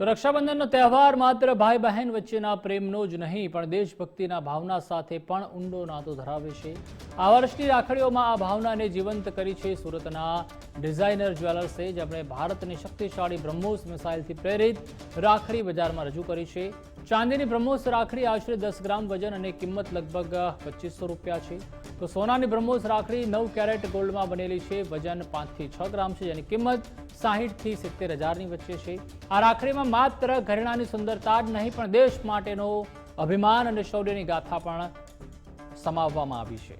તો રક્ષાબંધનનો તહેવાર માત્ર ભાઈ બહેન વચ્ચેના પ્રેમનો જ નહીં પણ દેશભક્તિના ભાવના સાથે પણ ઊંડો નાતો ધરાવે છે। આ વર્ષની રાખડીઓમાં આ ભાવનાને જીવંત કરી છે સુરતના ડિઝાઇનર જ્વેલર્સે, જેમણે ભારતની શક્તિશાળી બ્રહ્મોસ મિસાઇલથી પ્રેરિત રાખડી બજારમાં રજૂ કરી છે। ચાંદીની બ્રહ્મોસ રાખડી આશરે 10 ગ્રામ વજન અને કિંમત લગભગ 2500 રૂપિયા છે। તો સોનાની બ્રહ્મોસ રાખડી 9 કેરેટ ગોલ્ડમાં બનેલી છે, વજન 5 થી 6 ગ્રામ છે, જેની કિંમત 60 થી 70 હજારની વચ્ચે છે। આ રાખડીમાં માત્ર ઘરેણાની સુંદરતા જ નહીં પણ દેશ માટેનો અભિમાન અને શૌર્યની ગાથા પણ સમાવવામાં આવી છે।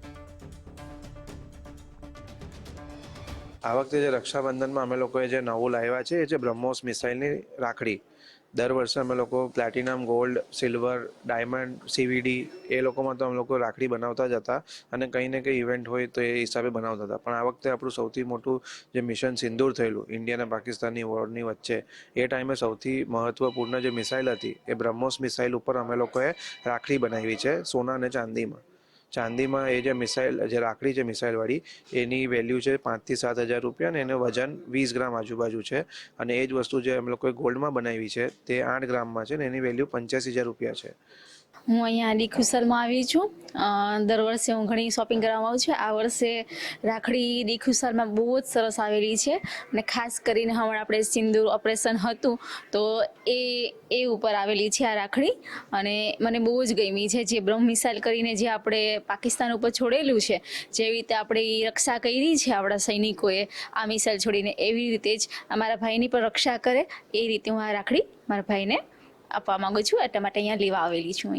આ વખતે જે રક્ષાબંધનમાં અમે લોકોએ જે નવું લાવ્યા છે એ છે બ્રહ્મોસ મિસાઇલની રાખડી। દર વર્ષે અમે લોકો platinum, gold, silver, diamond, CVD એ લોકોમાં તો અમે લોકો રાખડી બનાવતા જ હતા અને કંઈ ને કંઈ ઇવેન્ટ હોય તો એ હિસાબે બનાવતા હતા। પણ આ વખતે આપણું સૌથી મોટું જે મિશન સિંદૂર થયેલું ઇન્ડિયા અને પાકિસ્તાનની વોરની વચ્ચે, એ ટાઈમે સૌથી મહત્વપૂર્ણ જે મિસાઇલ હતી એ બ્રહ્મોસ મિસાઇલ ઉપર અમે લોકોએ રાખડી બનાવી છે સોના અને ચાંદીમાં। ચાંદીમાં એ જે મિસાઇલ જે રાખડી છે મિસાઇલવાળી, એની વેલ્યુ છે 5 થી 7 હજાર રૂપિયા અને એનું વજન 20 ગ્રામ આજુબાજુ છે। અને એ જ વસ્તુ જે અમે લોકોએ ગોલ્ડમાં બનાવી છે તે 8 ગ્રામમાં છે ને એની વેલ્યુ 85,000 રૂપિયા છે। હું અહીંયા ડીખુસરમાં આવી છું। દર વર્ષે હું ઘણી શોપિંગ કરવા આવું છું। આ વર્ષે રાખડી ડીખુસરમાં બહુ જ સરસ આવેલી છે અને ખાસ કરીને હમણાં આપણે સિંદૂર ઓપરેશન હતું તો એ ઉપર આવેલી છે આ રાખડી અને મને બહુ જ ગમી છે। જે બ્રહ્મ મિસાઇલ કરીને જે આપણે પાકિસ્તાન ઉપર છોડેલું છે, જેવી રીતે આપણે રક્ષા કરી છે આપણા સૈનિકોએ આ મિસાઇલ છોડીને, એવી રીતે જ અમારા ભાઈની પણ રક્ષા કરે એ રીતે હું આ રાખડી મારા ભાઈને આપવા માંગુ છું। એટલા માટે અહીંયા લેવા આવેલી છું। અહીંયા